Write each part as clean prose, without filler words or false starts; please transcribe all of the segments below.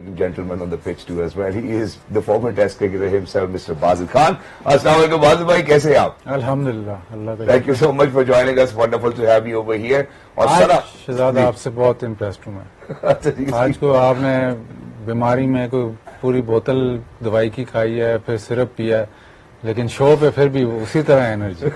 Gentleman on the pitch too as well. He is the former Test cricketer himself, Mr. Basil Khan. Assalamu alaikum, Basil bhai, कैसे हैं आप? Alhamdulillah, Allah. Thank you so much for joining us. Wonderful to have you over here. और sir, शहजादा आपसे बहुत impressed हूँ मैं। आज को आपने बीमारी में कोई पूरी बोतल दवाई की खाई है, फिर सिरप पिया है, लेकिन शो पे फिर भी उसी तरह एनर्जी।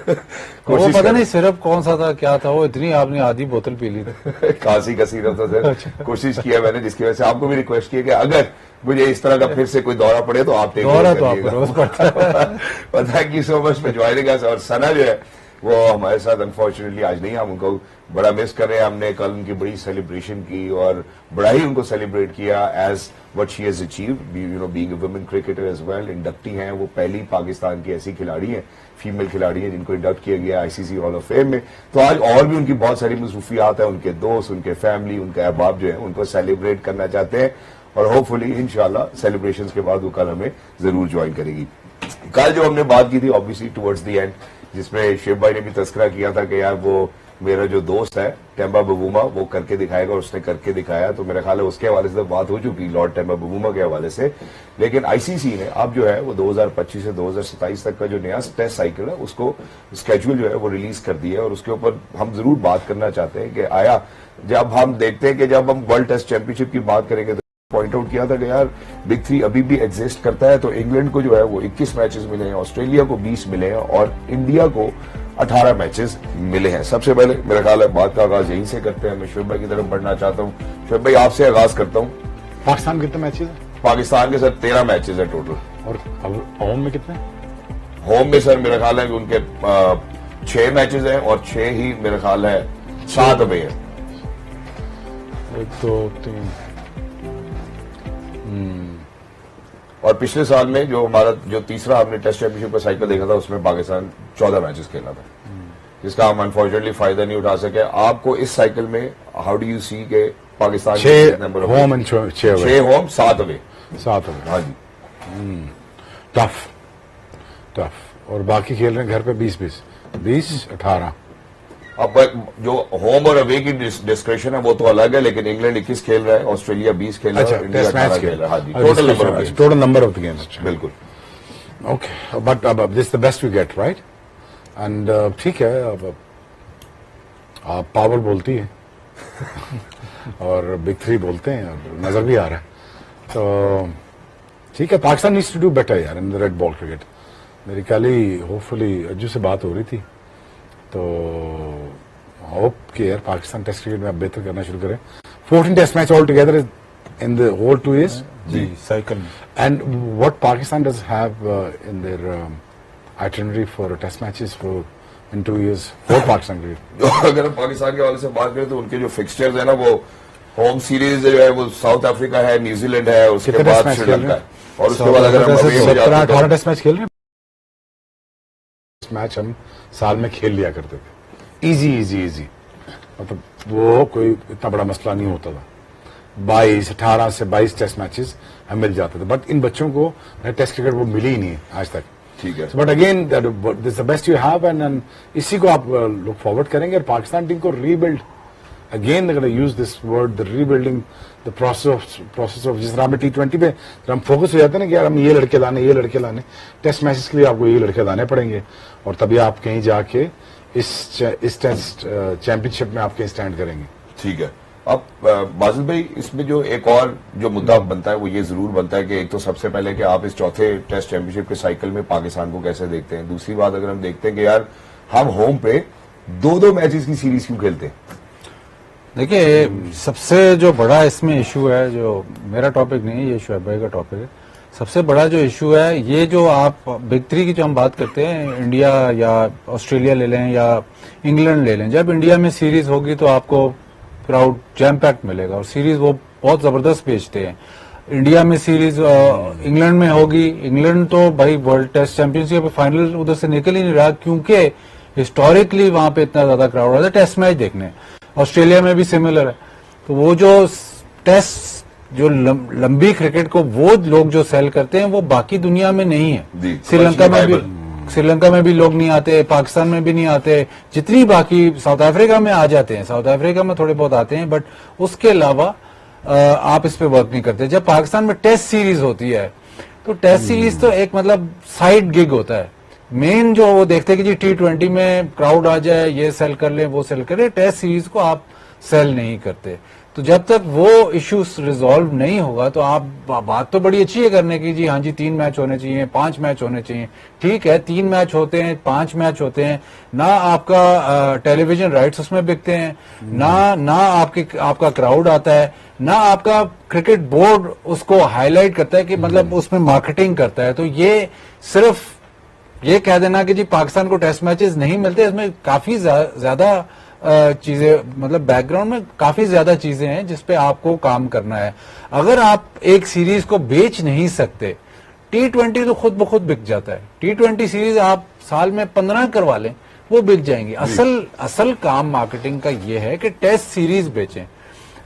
वो पता नहीं सिरप कौन सा था, क्या था, वो इतनी आपने आधी बोतल पी ली थी। खांसी का सिरप था सर। कोशिश किया मैंने, जिसकी वजह से आपको भी रिक्वेस्ट किया कि अगर मुझे इस तरह का फिर से कोई दौरा पड़े तो आप दौरा तो आपको रोज पड़ता है। Thank you so much for joining us. और सना जो है वो हमारे साथ अनफॉर्चुनेटली आज नहीं, हम उनको बड़ा मिस कर रहे हैं। हमने कल उनकी बड़ी सेलिब्रेशन की और बड़ा ही उनको सेलिब्रेट किया as what she has achieved, you know, being a women cricketer as well. Inductee हैं वो, पहली पाकिस्तान की ऐसी खिलाड़ी हैं, फीमेल खिलाड़ी हैं जिनको इंडक्ट किया गया आईसीसी हॉल ऑफ फेम में। तो आज और भी उनकी बहुत सारी मसरूफियात है, उनके दोस्त, उनके फैमिली, उनके अहबाब जो है उनको सेलिब्रेट करना चाहते हैं और होपफुली इंशाल्लाह सेलिब्रेशंस के बाद वो कल हमें जरूर ज्वाइन करेगी। कल जो हमने बात की थी ऑब्वियसली टुवर्ड्स द एंड, जिसमें शिव भाई ने भी तस्करा किया था कि यार वो मेरा जो दोस्त है टेम्बा बबूमा वो करके दिखाएगा, और उसने करके दिखाया। तो मेरा ख्याल है उसके हवाले से बात हो चुकी लॉर्ड टेम्बा बबूमा के हवाले से। लेकिन आईसीसी ने अब जो है वो 2025 से 2027 तक का जो नया टेस्ट साइकिल है उसको स्केड्यूल जो है वो रिलीज कर दिया है, और उसके ऊपर हम जरूर बात करना चाहते हैं कि आया जब हम देखते हैं कि जब हम वर्ल्ड टेस्ट चैंपियनशिप की बात करेंगे, पॉइंट आउट किया था कि यार बिग थ्री अभी भी एग्जिस्ट करता है। तो इंग्लैंड को जो है वो 21 मैचेस मिले हैं, ऑस्ट्रेलिया को 20 मिले हैं और इंडिया को 18 मैचेस मिले हैं। सबसे पहले मेरा ख्याल है बात का आगाज यहीं से करते हैं। मैं शुएब भाई की तरफ बढ़ना चाहता हूँ। शुएब भाई आपसे आगाज करता हूँ। पाकिस्तान कितने मैचेस है? पाकिस्तान के सर 13 मैचेस है टोटल। और होम में कितने? होम में सर मेरा ख्याल है कि उनके 6 मैचेस हैं और 6 ही मेरा ख्याल है 7 अवे है। 1 2 3 और पिछले साल में जो हमारा जो तीसरा हमने टेस्ट चैंपियनशिप का साइकिल देखा था उसमें पाकिस्तान 14 मैचेस खेला था, जिसका हम अनफॉर्चुनेटली फायदा नहीं उठा सके। आपको इस साइकिल में हाउ डू यू सी के Pakistan 6 home and 6 home 7 away? 7 away, हाँ जी। टफ। और बाकी खेल रहे हैं घर पे 20 18। अब जो होम और अवे की डिस्क्रिप्शन है वो तो अलग है, लेकिन इंग्लैंड 21 खेल रहा है, ऑस्ट्रेलिया 20 खेल रहा है, इंडिया 18 खेल रहा है। हाँ जी, total number of the games. बिल्कुल। ओके, बट अब this the best we get, right? And ठीक है, अब आप पावर बोलती है और बिग थ्री बोलते हैं और नजर भी आ रहा है, तो ठीक है। Pakistan needs to do better यार in the red ball cricket. मेरी कल ही होपफुली अज्जू से बात हो रही थी, तो होप कि यार पाकिस्तान टेस्ट क्रिकेट में आप बेहतर करना शुरू करें। 14 test match all together in the whole 2 years जी cycle. And what Pakistan does have in their itinerary for test matches for in 2 years for Pakistan cricket. अगर हम पाकिस्तान के हवाले से बात करें तो उनके जो फिक्सचर्स है ना, वो होम सीरीज जो है वो साउथ अफ्रीका है, न्यूजीलैंड है, उसके बाद श्रीलंका है, और उसके बाद अगर हम 17-18 टेस्ट मैच खेल रहे हैं। मैच हम साल में खेल लिया करते थे, इजी, मतलब वो कोई इतना बड़ा मसला नहीं होता था। 18 से 22 टेस्ट मैचेस हम मिल जाते थे, बट इन बच्चों को टेस्ट क्रिकेट वो मिली ही नहीं है आज तक। ठीक है, but again this the best you have, and इसी को आप लुक फॉरवर्ड करेंगे। और पाकिस्तान टीम को rebuild again, they use this word, the rebuilding, the process of, जिस तरह में T20 पे हम फोकस हो जाते हैं ना कि यार हम ये लड़के लाने, टेस्ट मैचेस के लिए आपको ये लड़के लाने पड़ेंगे, और तभी आप कहीं जाके इस टेस्ट चैंपियनशिप में आप कहीं स्टैंड करेंगे। ठीक है। अब बाजिल भाई, इसमें जो एक और जो मुद्दा बनता है वो ये जरूर बनता है कि एक तो सबसे पहले कि आप इस चौथे टेस्ट चैंपियनशिप के साइकिल में पाकिस्तान को कैसे देखते हैं। दूसरी बात, अगर हम देखते हैं कि यार हम होम पे 2 मैचेस की सीरीज क्यों खेलते हैं? देखिए, सबसे जो बड़ा इसमें इशू है, जो मेरा टॉपिक नहीं है, ये शुएब भाई का टॉपिक है। सबसे बड़ा जो इशू है, ये जो आप बिग थ्री की जो हम बात करते हैं, इंडिया या ऑस्ट्रेलिया ले लें या इंग्लैंड ले लें, जब इंडिया में सीरीज होगी तो आपको क्राउड जैम पैक्ट मिलेगा, और सीरीज वो बहुत जबरदस्त बेचते हैं। इंडिया में सीरीज इंग्लैंड में होगी, इंग्लैंड तो भाई वर्ल्ड टेस्ट चैंपियनशिप फाइनल उधर से निकल ही नहीं रहा, क्योंकि हिस्टोरिकली वहां पे इतना ज्यादा क्राउड आता है टेस्ट मैच देखने। ऑस्ट्रेलिया में भी सिमिलर है। तो वो जो टेस्ट, जो लंबी क्रिकेट को वो लोग जो सेल करते हैं वो बाकी दुनिया में नहीं है। श्रीलंका में भी लोग नहीं आते, पाकिस्तान में भी नहीं आते, जितनी बाकी साउथ अफ्रीका में आ जाते हैं, साउथ अफ्रीका में थोड़े बहुत आते हैं, बट उसके अलावा आप इस पे वर्क नहीं करते। जब पाकिस्तान में टेस्ट सीरीज होती है तो टेस्ट सीरीज तो एक मतलब साइड गिग होता है। मेन जो वो देखते हैं कि जी T20 में क्राउड आ जाए, ये सेल कर ले वो सेल कर ले, टेस्ट सीरीज को आप सेल नहीं करते। तो जब तक वो इश्यूज रिजॉल्व नहीं होगा तो आप बात तो बड़ी अच्छी है करने की, जी हाँ जी 3 मैच होने चाहिए, 5 मैच होने चाहिए, ठीक है 3 मैच होते हैं, 5 मैच होते हैं, ना आपका टेलीविजन राइट्स उसमें बिकते हैं, ना आपका क्राउड आता है, ना आपका क्रिकेट बोर्ड उसको हाईलाइट करता है कि मतलब उसमें मार्केटिंग करता है। तो ये सिर्फ ये कह देना कि जी पाकिस्तान को टेस्ट मैचेस नहीं मिलते, इसमें काफी ज्यादा चीजें मतलब बैकग्राउंड में काफी ज्यादा चीजें हैं जिस पे आपको काम करना है। अगर आप एक सीरीज को बेच नहीं सकते, T20 तो खुद ब खुद बिक जाता है। T20 सीरीज आप साल में 15 करवा लें वो बिक जाएंगी। असल काम मार्केटिंग का ये है कि टेस्ट सीरीज बेचें,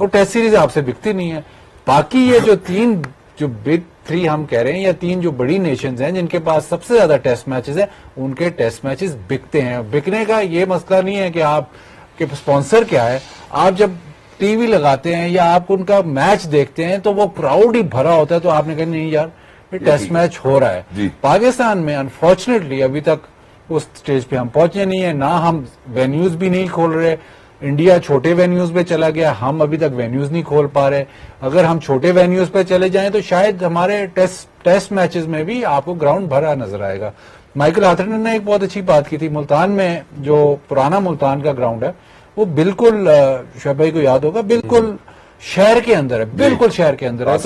और टेस्ट सीरीज आपसे बिकती नहीं है। बाकी ये जो बिग 3 हम कह रहे हैं या 3 जो बड़ी नेशंस हैं जिनके पास सबसे ज्यादा टेस्ट मैचेस हैं, उनके टेस्ट मैचेस बिकते हैं। बिकने का ये मसला नहीं है कि आप के स्पॉन्सर क्या है, आप जब टीवी लगाते हैं या आप उनका मैच देखते हैं तो वो क्राउड ही भरा होता है, तो आपने कहा नहीं यार ये टेस्ट मैच हो रहा है। पाकिस्तान में अनफॉर्चुनेटली अभी तक उस स्टेज पे हम पहुंचे नहीं है, ना हम वेन्यूज भी नहीं खोल रहे। इंडिया छोटे वेन्यूज पे चला गया, हम अभी तक वेन्यूज नहीं खोल पा रहे। अगर हम छोटे वेन्यूज पे चले जाएं तो शायद हमारे टेस्ट मैचेस में भी आपको ग्राउंड भरा नजर आएगा। माइकल आर्थरटन ने एक बहुत अच्छी बात की थी, मुल्तान में जो पुराना मुल्तान का ग्राउंड है वो बिल्कुल शोएब भाई को याद होगा, बिल्कुल शहर के अंदर है, बिल्कुल शहर के अंदर है।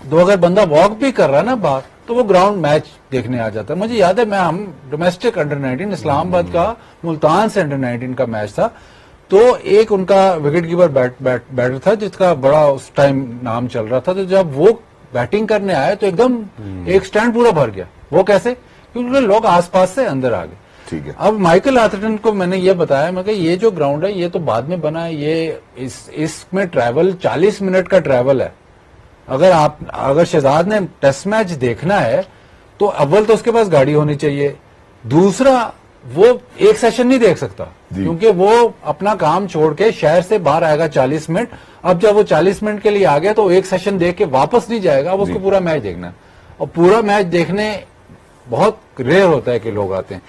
तो अगर बंदा वॉक भी कर रहा है ना बाहर तो वो ग्राउंड मैच देखने आ जाता है। मुझे याद है हम डोमेस्टिक अंडर-19 इस्लामाबाद का मुल्तान से अंडर-19 का मैच था, तो एक उनका विकेट कीपर बैटर था जिसका बड़ा उस टाइम नाम चल रहा था। तो जब वो बैटिंग करने आए तो एकदम एक स्टैंड पूरा भर गया। वो कैसे? क्योंकि लोग आसपास से अंदर आ गए। ठीक है। अब माइकल आर्थरटन को मैंने ये बताया, मैं ये जो ग्राउंड है ये तो बाद में बना है, ये इसमें ट्रैवल 40 मिनट का ट्रैवल है। अगर शहजाद ने टेस्ट मैच देखना है तो अव्वल तो उसके पास गाड़ी होनी चाहिए, दूसरा वो एक सेशन नहीं देख सकता क्योंकि वो अपना काम छोड़ के शहर से बाहर आएगा 40 मिनट। अब जब वो 40 मिनट के लिए आ गया तो एक सेशन देख के वापस नहीं जाएगा, वो उसको पूरा मैच देखना है। और पूरा मैच देखने बहुत रेयर होता है कि लोग आते हैं।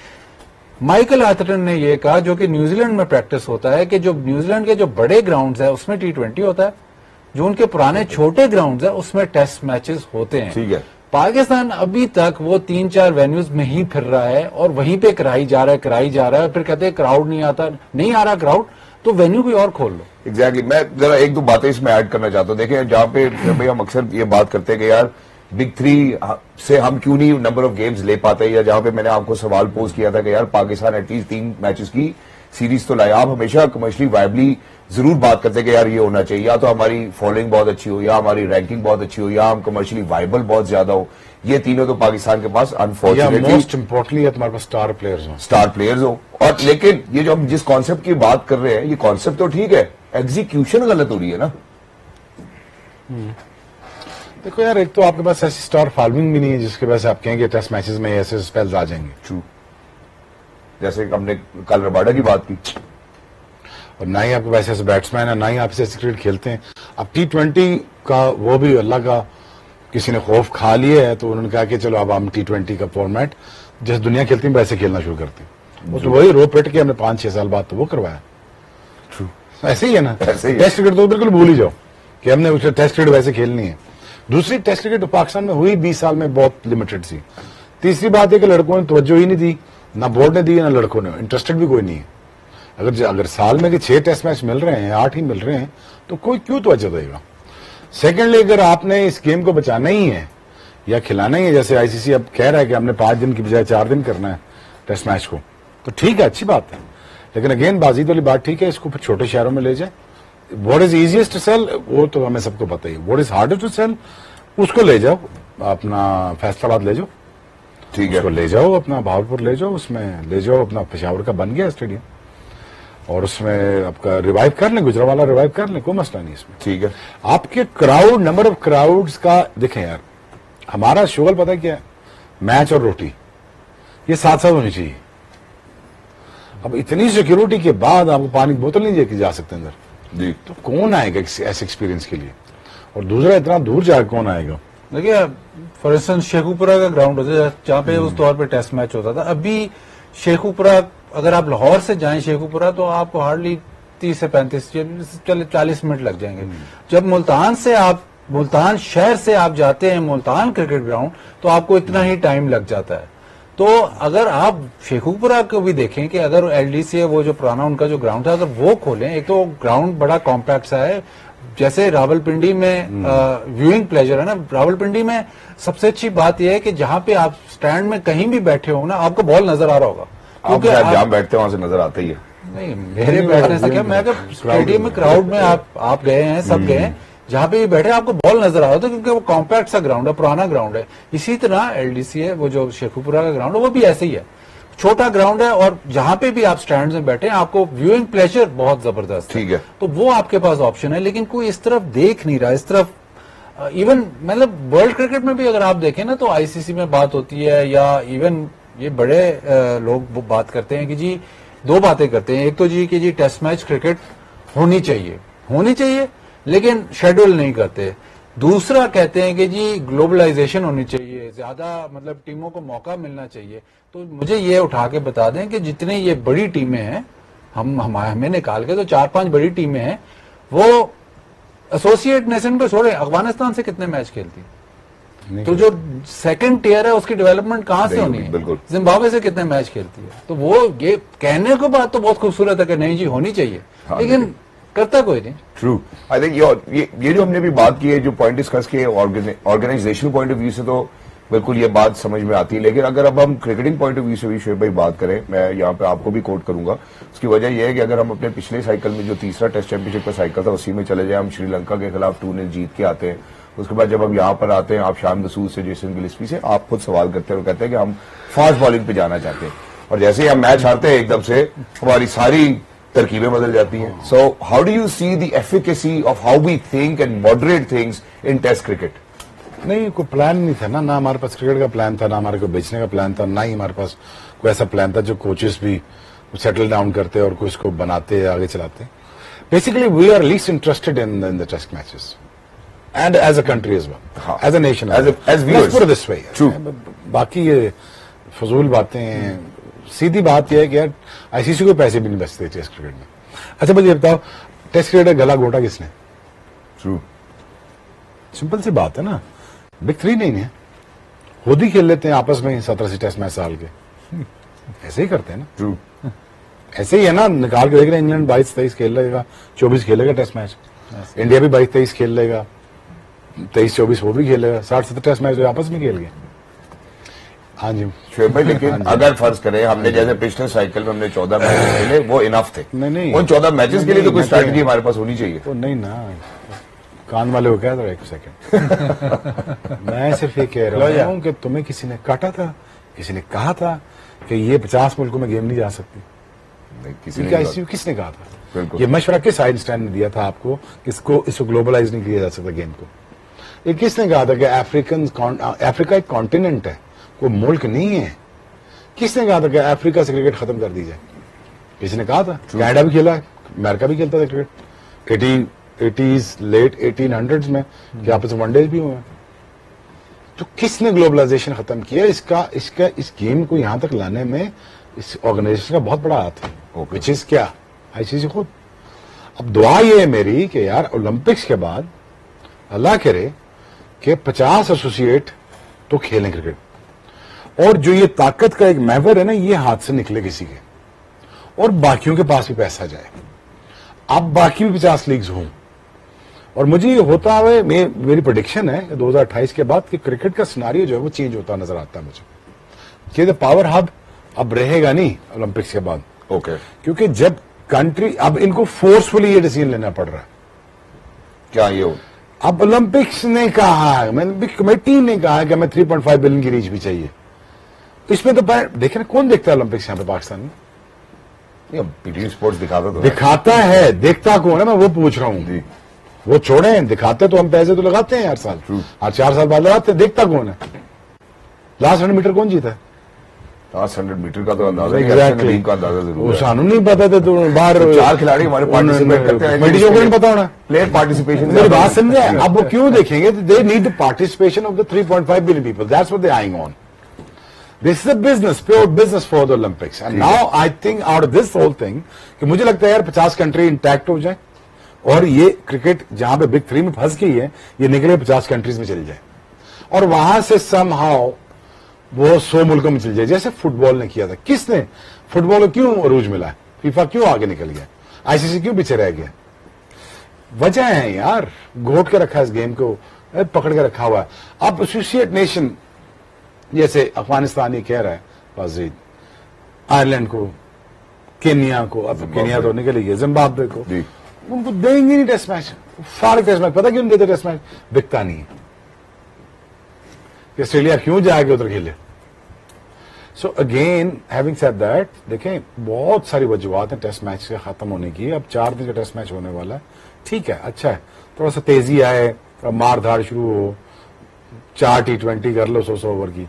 माइकल आर्थरटन ने यह कहा, जो कि न्यूजीलैंड में प्रैक्टिस होता है, कि जो न्यूजीलैंड के जो बड़े ग्राउंड्स है उसमें T20 होता है, जो उनके पुराने छोटे ग्राउंड्स है उसमें टेस्ट मैचेस होते हैं। ठीक है। पाकिस्तान अभी तक वो 3-4 वेन्यूज में ही फिर रहा है और वहीं पे कराई जा रहा है, फिर कहते हैं क्राउड नहीं आता, नहीं आ रहा क्राउड तो वेन्यू कोई और खोल लो। एग्जैक्टली। मैं जरा एक दो बातें इसमें ऐड करना चाहता हूँ। देखिए, जहाँ पे भाई हम अक्सर ये बात करते हैं कि यार बिग 3 से हम क्यों नहीं नंबर ऑफ गेम्स ले पाते, या जहां पे मैंने आपको सवाल पोज किया था कि यार पाकिस्तान एटलीस्ट 3 मैचेस की सीरीज तो लाए। आप हमेशा कमर्शियली वायबली जरूर बात करते हैं कि यार ये होना चाहिए, या तो हमारी फॉलोइंग बहुत अच्छी हो, या हमारी रैंकिंग बहुत अच्छी हो, या हम कमर्शियली वायबल बहुत ज्यादा हो। ये तीनों तो पाकिस्तान के पास अनफॉर्चुनेटली, मोस्ट इंपोर्टेंटली तुम्हारे पास स्टार प्लेयर्स हो। और लेकिन ये जो हम जिस कॉन्सेप्ट की बात कर रहे हैं, ये कॉन्सेप्ट तो ठीक है, एग्जीक्यूशन गलत हो रही है ना। देखो यार, एक तो आपके पास ऐसी स्टार फॉलोइंग भी नहीं है जिसके वजह से आप कहेंगे टेस्ट मैचेस में ऐसे स्पेल्स आ जाएंगे। ट्रू। जैसे हमने कल रबाडा की बात की, और ना ही आपके पास ऐसे बैट्समैन है, ना ही आप ऐसे क्रिकेट खेलते हैं। अब T20 का वो भी अल्लाह का किसी ने खौफ खा लिया है, तो उन्होंने कहा कि चलो अब हम T20 का फॉर्मेट जैसे दुनिया खेलती है वैसे खेलना शुरू करते हैं। वो तो वही रो पिट के हमने 5-6 साल बाद तो वो करवाया। ट्रू। ऐसे ही है ना। ऐसे ही है। टेस्ट क्रिकेट तो बिल्कुल भूल ही जाओ कि हमने उसे टेस्ट क्रिकेट वैसे खेलनी है। दूसरी, टेस्ट क्रिकेट पाकिस्तान में हुई 20 साल में बहुत लिमिटेड सी। तीसरी बात है कि लड़कों ने तवज्जो ही नहीं दी, ना बोर्ड ने दी ना लड़कों ने, इंटरेस्टेड भी कोई नहीं है। अगर साल में 6 टेस्ट मैच मिल रहे हैं, 8 ही मिल रहे हैं, तो कोई क्यों तवज्जो देगा। सेकेंडली, अगर आपने इस गेम को बचाना ही है या खिलाना ही है, जैसे ICC अब कह रहा है कि हमने 5 दिन की बजाय 4 दिन करना है टेस्ट मैच को, तो ठीक है, अच्छी बात है। लेकिन अगेन बाजीद वाली बात ठीक है, इसको फिर छोटे शहरों में ले जाए। What is easiest to sell वो तो हमें सबको पता ही है। What is harder to sell उसको ले जाओ, अपना फैसलाबाद ले जाओ, ठीक है, उसको ले जाओ, अपना भावलपुर ले जाओ, उसमें ले जाओ, अपना पेशावर का बन गया स्टेडियम, और उसमें आपका रिवाइव कर लें, गुजरावाला रिवाइव कर लें, कोई मसला नहीं इसमें। ठीक है। आपके क्राउड, नंबर ऑफ क्राउड्स का देखें यार, हमारा शुगल पता है क्या है, मैच और रोटी ये साथ साथ होनी चाहिए। अब इतनी सिक्योरिटी के बाद आपको पानी की बोतल नहीं लेके जा सकते अंदर, जी। तो कौन आएगा ऐसे एक्सपीरियंस के लिए? और दूसरा, इतना दूर जाकर कौन आएगा? देखिए फॉर इंस्टेंस शेखुपुरा का ग्राउंड होता है जहाँ पे उस तौर पे टेस्ट मैच होता था। अभी शेखुपुरा, अगर आप लाहौर से जाएं शेखुपुरा तो आपको हार्डली 30 से 35 चले 40 मिनट लग जाएंगे। जब मुल्तान शहर से आप जाते हैं मुल्तान क्रिकेट ग्राउंड तो आपको इतना ही टाइम लग जाता है। तो अगर आप शेखुपुरा को भी देखें कि अगर एलडीसी वो जो पुराना उनका जो ग्राउंड था, अगर वो खोलें, एक तो ग्राउंड बड़ा कॉम्पैक्ट सा है। जैसे रावलपिंडी में व्यूइंग प्लेजर है ना, रावलपिंडी में सबसे अच्छी बात यह है कि जहां पे आप स्टैंड में कहीं भी बैठे हो ना, आपको बॉल नजर आ रहा होगा। आप जहां बैठते हैं वहां से नजर आता ही है। नहीं, मेरे बैठने से क्या, मैं स्टेडियम में क्राउड में आप गए हैं, सब गए हैं, जहां पे भी बैठे आपको बॉल नजर आ रहा था, क्योंकि वो कॉम्पैक्ट सा ग्राउंड है, पुराना ग्राउंड है। इसी तरह एलडीसी है, वो जो शेखुपुरा का ग्राउंड है, वो भी ऐसे ही है, छोटा ग्राउंड है, और जहां पे भी आप स्टैंड में बैठे हैं आपको व्यूइंग प्लेजर बहुत जबरदस्त ठीक है। तो वो आपके पास ऑप्शन है, लेकिन कोई इस तरफ देख नहीं रहा। इस तरफ इवन मतलब वर्ल्ड क्रिकेट में भी अगर आप देखें ना तो आईसीसी में बात होती है, या इवन ये बड़े लोग वो बात करते हैं कि जी दो बातें करते हैं। एक तो जी कि जी टेस्ट मैच क्रिकेट होनी चाहिए लेकिन शेड्यूल नहीं करते। दूसरा कहते हैं कि जी ग्लोबलाइजेशन होनी चाहिए, ज्यादा मतलब टीमों को मौका मिलना चाहिए। तो मुझे ये उठा के बता दें कि जितनी ये बड़ी टीमें हैं, हमें निकाल के तो 4-5 बड़ी टीमें हैं, वो एसोसिएट नेशन को छोड़े अफगानिस्तान से कितने मैच खेलती है? तो जो सेकंड टियर है उसकी डेवलपमेंट कहां से होनी है? जिम्बाब्वे से कितने मैच खेलती है? तो वो ये कहने को बात तो बहुत खूबसूरत है कि नहीं जी होनी चाहिए, लेकिन करता कोई नहीं। ट्रू। आई थिंक ये जो हमने भी बात की है, जो पॉइंट डिस्कस किए ऑर्गेनाइजेशनल पॉइंट ऑफ व्यू से, तो बिल्कुल ये बात समझ में आती है। लेकिन अगर अब हम क्रिकेटिंग पॉइंट ऑफ व्यू से भी शोएब भाई बात करें, मैं यहाँ पे आपको भी कोट करूंगा। उसकी वजह यह है कि अगर हम अपने पिछले साइकिल में जो तीसरा टेस्ट चैंपियनशिप का साइकिल था उसी में चले जाए, हम श्रीलंका के खिलाफ 2-0 जीत के आते हैं। उसके बाद जब हम यहाँ पर आते हैं, आप शान दसूद से, जेसन गिलिस्पी से, आप खुद सवाल करते हैं और कहते हैं कि हम फास्ट बॉलिंग पे जाना चाहते हैं, और जैसे ही हम मैच हारते हैं एकदम से हमारी सारी तरकीबें बदल जाती हैं। So how do you see the efficacy of how we think and moderate things in test cricket? नहीं, कोई प्लान नहीं था ना हमारे पास क्रिकेट का प्लान था, ना हमारे को बेचने का प्लान था, ना ही हमारे पास कोई ऐसा प्लान था जो कोचेस भी सेटल डाउन करते और कोई इसको बनाते आगे चलाते। Basically we are least interested in the test matches and as a country as well, as a nation, as this way. बाकी ये फजूल बातें, सीधी बात यह है कि यार आईसीसी को पैसे भी नहीं बचते टेस्ट क्रिकेट में। अच्छा मुझे बताओ, टेस्ट क्रिकेट का गला घोटा किसने? ट्रू, सिंपल सी बात है ना, बिग थ्री नहीं है, खुद ही खेल लेते हैं आपस में 17 टेस्ट मैच साल के, ऐसे ही करते हैं ना। ट्रू, ऐसे ही है ना, निकाल के देख रहे हैं, इंग्लैंड 22-23 खेल लेगा, 24 खेलेगा टेस्ट मैच, इंडिया भी 22-23 खेल लेगा, 23-24 वो भी खेलेगा, 60-70 टेस्ट मैच आपस में खेल गए। हाँ जी शोएब भाई, लेकिन अगर फर्ज करें हमने जैसे पिछले साइकिल में हमने 14 मैच खेले, वो इनफ थे। नहीं, उन 14 मैचेस के लिए तो कोई स्ट्रैटेजी हमारे पास होनी चाहिए। वो नहीं ना, कान वाले को कह दो एक सेकंड। मैं सिर्फ ये कह रहा हूँ कि तुम्हें किसी ने काटा था, किसी ने कहा था कि ये 50 मुल्कों में गेम नहीं जा सकती। किसने कहा था? ये मशवरा किस आइंस्टाइन ने दिया था आपको, किसको इसको ग्लोबलाइज नहीं किया जा सकता गेम को? ये किसने कहा था कि अफ्रीका एक कॉन्टिनेंट है, कोई मुल्क नहीं है? किसने कहा था कि अफ्रीका से क्रिकेट खत्म कर दी जाए? किसी ने कहा था? कनाडा भी खेला है, अमेरिका भी खेलता था क्रिकेट 80s लेट 1800s में, क्या आपस में वनडेज भी हुए। तो किसने ग्लोबलाइजेशन खत्म किया? इस गेम को यहां तक लाने में इस ऑर्गेनाइजेशन का बहुत बड़ा हाथ है, विच इज क्या? आईसीसी खुद। अब दुआ ये है मेरी कि यार ओलंपिक्स के बाद अल्लाह करे कि 50 एसोसिएट तो खेलें क्रिकेट, और जो ये ताकत का एक महवर है ना, ये हाथ से निकले किसी के, और बाकियों के पास भी पैसा जाए। अब बाकी भी 50 लीग्स हों, और मुझे ये होता है, मेरी प्रेडिक्शन है 2028 के बाद कि क्रिकेट का सिनारियो जो है वो चेंज होता नजर आता है मुझे, कि पावर हब अब रहेगा नहीं ओलंपिक्स के बाद। ओके, क्योंकि जब कंट्री, अब इनको फोर्सफुली ये डिसीजन लेना पड़ रहा है। क्या ये हो? अब ओलंपिक्स ने कहा, ओलंपिक कमेटी ने कहा कि हमें 3.5 बिलियन की रीच भी चाहिए। इसमें तो देखे कौन देखता है ओलंपिक्स यहाँ पे पाकिस्तान में? पीटीवी स्पोर्ट्स दिखाता है, देखता कौन है? मैं वो पूछ रहा हूँ। वो छोड़े, दिखाते तो हम पैसे तो लगाते हैं हर साल, हर 4 साल बाद लगाते हैं, देखता कौन है? लास्ट 100 मीटर कौन जीता है? लास्ट 100 मीटर का तो अंदाजा नहीं, Exactly. टीम का अंदाजा जरूर वो है। सानू नहीं पता था, तो बाहर तो 4 खिलाड़ी हमारे पार्टिसिपेट करते हैं, कमेटी को नहीं पता होना। प्लेयर पार्टिसिपेशन मेरी बात समझे? अब वो क्यों देखेंगे? They need the participation of the 3.5 billion people, that's what they eyeing on. This is a business, pure business for the Olympics. And now I think out of this whole thing कि मुझे लगता है यार 50 country intact हो जाए और ये cricket जहां पे बिग 3 में फंस गई है, ये निकले 50 कंट्रीज में चली जाए और वहां से समहाउ वो 100 मुल्कों में चल जाए, जैसे फुटबॉल ने किया था। किसने फुटबॉल को क्यों अरूज मिला है? फीफा क्यों आगे निकल गया? आईसीसी क्यों पीछे रह गया? वजह है यार, घोट के रखा है इस गेम को, पकड़ के रखा हुआ है। अब एसोसिएट नेशन जैसे अफगानिस्तान ये कह रहा है वाजिद, आयरलैंड को, केनिया को, अब केनिया तो निकल ही गया, जिम्बाब्वे को, जी। उनको देंगे नहीं टेस्ट मैच, फाड़ टेस्ट मैच। पता क्यों नहीं देते टेस्ट मैच? बिकता नहीं है। ऑस्ट्रेलिया क्यों जाएगा उधर खेले? So again having said that, देखें बहुत सारी वजूहत हैं टेस्ट मैच के खत्म होने की। अब 4 दिन का टेस्ट मैच होने वाला है, ठीक है, अच्छा है, थोड़ा सा तेजी आए, थोड़ा मार धाड़ शुरू हो, 4 T20 कर लो 100 ओवर की,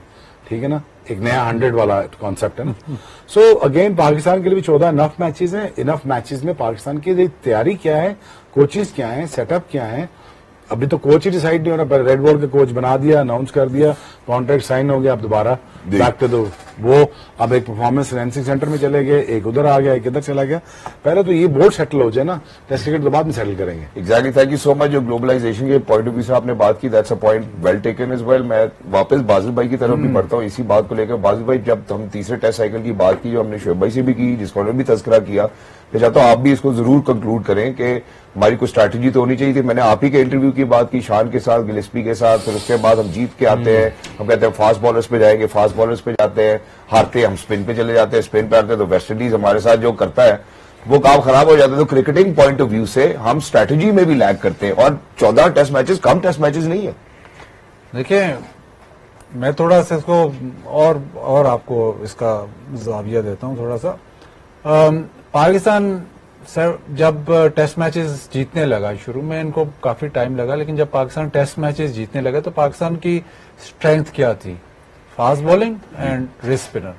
ठीक है ना, एक नया 100 वाला कॉन्सेप्ट है ना। सो अगेन पाकिस्तान के लिए भी 14 इनफ मैचेस हैं। इनफ मैचेस में पाकिस्तान की तैयारी क्या है, कोचेस क्या है, सेटअप क्या है, अभी तो कोच ही डिसाइड नहीं हो रहा। रेड बॉल के कोच बना दिया, अनाउंस कर दिया, कॉन्ट्रैक्ट साइन हो गया, अब दोबारा बैक टू द वो, अब एक परफॉर्मेंस एनहांसिंग सेंटर में चले गए, एक उधर आ गया, एक इधर चला गया। पहले तो ये बोर्ड सेटल हो जाए ना, टेस्ट क्रिकेट तो बाद में सेटल करेंगे। Exactly, thank you so much. जो ग्लोबलाइजेशन के पॉइंट ऑफ व्यू से आपने बात की, that's a point well taken is well. मैं वापस बाजिल भाई की तरफ भी बढ़ता हूँ इसी बात को लेकर। बाजिल भाई, जब हम तीसरे टेस्ट साइकिल की बात की, जो हमने शोएब भाई से भी की, जिसको उन्होंने भी तस्करा किया, मैं चाहता हूँ आप भी इसको जरूर कंक्लूड करें कि हमारी कोई स्ट्रैटेजी तो होनी चाहिए थी। मैंने आप ही के इंटरव्यू की बात की, शान के साथ, गिलेस्पी के साथ, फिर उसके बाद हम जीत के आते हैं, हम कहते हैं फास्ट बॉलर्स पे जाएंगे, फास्ट बॉलर्स पे जाते हैं, हारते हैं, हम स्पिन पे चले जाते हैं, स्पिन पे आते हैं तो वेस्ट इंडीज हमारे साथ जो करता है वो काम खराब हो जाता है। तो क्रिकेटिंग पॉइंट ऑफ व्यू से हम स्ट्रैटेजी में भी लैग करते हैं, और 14 टेस्ट मैचेस कम टेस्ट मैचेस नहीं है। देखिए, मैं थोड़ा सा इसको और आपको इसका जाविया देता हूँ थोड़ा सा। पाकिस्तान सर जब टेस्ट मैचेस जीतने लगा, शुरू में इनको काफी टाइम लगा, लेकिन जब पाकिस्तान टेस्ट मैचेस जीतने लगा तो पाकिस्तान की स्ट्रेंथ क्या थी? Fast bowling and wrist spinner,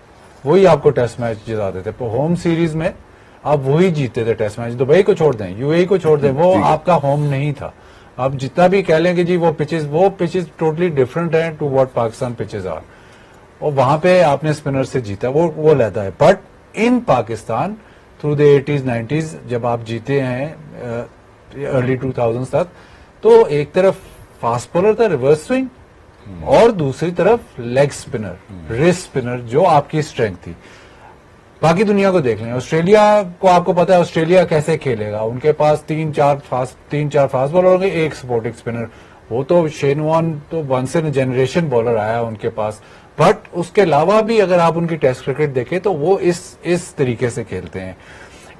वही आपको टेस्ट मैच जिताते थे। तो होम सीरीज में आप वही जीतते थे टेस्ट मैच। दुबई को छोड़ दें, यूएई को छोड़ दें, वो आपका होम नहीं था। आप जितना भी कह लें कि जी वो पिचेस टोटली डिफरेंट है to what Pakistan pitches are, और वहां पे आपने स्पिनर से जीता, वो लेता है। But in Pakistan through the 80s 90s जब आप जीते हैं अर्ली 2000s तक, तो एक तरफ फास्ट बॉलर था, रिवर्स स्विंग, और दूसरी तरफ लेग स्पिनर, रिस्ट स्पिनर, जो आपकी स्ट्रेंथ थी। बाकी दुनिया को देख लें, ऑस्ट्रेलिया को आपको पता है ऑस्ट्रेलिया कैसे खेलेगा। उनके पास 3-4 फास्ट बॉलर होंगे, एक सपोर्टिंग स्पिनर। वो तो शेन वॉर्न तो वंस इन जनरेशन बॉलर आया उनके पास। बट उसके अलावा भी अगर आप उनकी टेस्ट क्रिकेट देखें तो वो इस तरीके से खेलते हैं।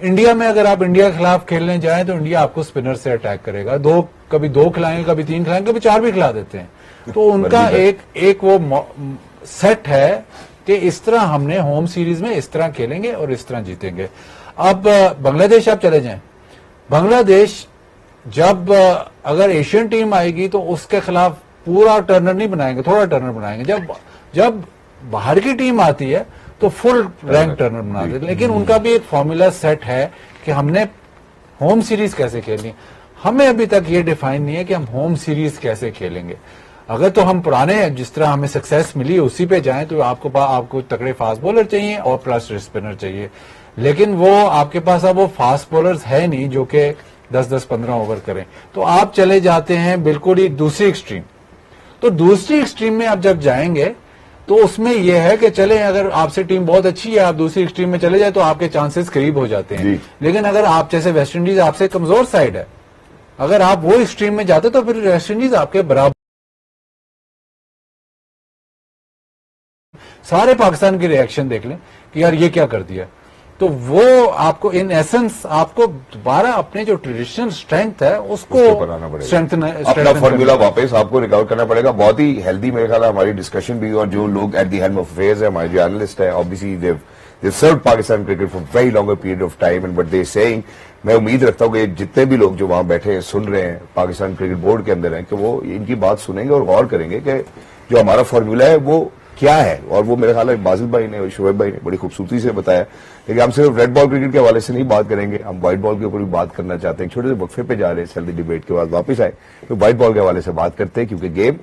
इंडिया में अगर आप इंडिया के खिलाफ खेलने जाएं तो इंडिया आपको स्पिनर से अटैक करेगा। कभी दो खिलाएंगे, कभी 3 खिलाएंगे, कभी 4 भी खिला देते हैं। तो उनका एक वो सेट है कि इस तरह हमने होम सीरीज में इस तरह खेलेंगे और इस तरह जीतेंगे। अब बांग्लादेश आप चले जाएं, बांग्लादेश जब अगर एशियन टीम आएगी तो उसके खिलाफ पूरा टर्नर नहीं बनाएंगे, थोड़ा टर्नर बनाएंगे। जब बाहर की टीम आती है तो फुल रैंक टर्नर बना देते। लेकिन उनका भी एक फॉर्मूला सेट है कि हमने होम सीरीज कैसे खेलनी। हमें अभी तक ये डिफाइन नहीं है कि हम होम सीरीज कैसे खेलेंगे। अगर तो हम पुराने जिस तरह हमें सक्सेस मिली उसी पे जाएं तो आपको तगड़े फास्ट बॉलर चाहिए और प्लस स्पिनर चाहिए। लेकिन वो आपके पास अब वो फास्ट बॉलर्स है नहीं जो कि 10-15 ओवर करें। तो आप चले जाते हैं बिल्कुल ही दूसरी एक्सट्रीम। तो दूसरी एक्सट्रीम में आप जब जाएंगे तो उसमें यह है कि चले, अगर आपसे टीम बहुत अच्छी है, आप दूसरी एक्सट्रीम में चले जाए तो आपके चांसेस करीब हो जाते हैं। लेकिन अगर आप जैसे वेस्ट इंडीज आपसे कमजोर साइड है, अगर आप वो एक्सट्रीम में जाते तो फिर वेस्ट इंडीज आपके बराबर। सारे पाकिस्तान की रिएक्शन देख लें कि यार ये क्या कर दिया। तो वो आपको इन एसेंस आपको दोबारा अपने जो ट्रेडिशनल स्ट्रेंथ है उसको अपना फॉर्मूला वापस आपको रिकवर करना पड़ेगा। बहुत ही हेल्दी मेरे ख्याल हमारी डिस्कशन भी, और जो लोग at the helm of affairs है, हमारे जो एनालिस्ट है, obviously they serve Pakistan cricket for very longer period of time and but they saying, मैं उम्मीद रखता हूँ कि जितने भी लोग जो वहां बैठे सुन रहे हैं पाकिस्तान क्रिकेट बोर्ड के अंदर हैं कि वो इनकी बात सुनेंगे और गौर करेंगे कि जो हमारा फॉर्मूला है वो क्या है, और वो मेरे ख्याल है बाजिल भाई ने और शोएब भाई ने बड़ी खूबसूरती से बताया। लेकिन हम सिर्फ रेड बॉल क्रिकेट के हवाले से नहीं बात करेंगे, हम व्हाइट बॉल के ऊपर भी बात करना चाहते हैं। छोटे से वक्फे पे जा रहे हैं, हेल्दी डिबेट के बाद वापस आए तो व्हाइट बॉल के हवाले से बात करते हैं, क्योंकि गेम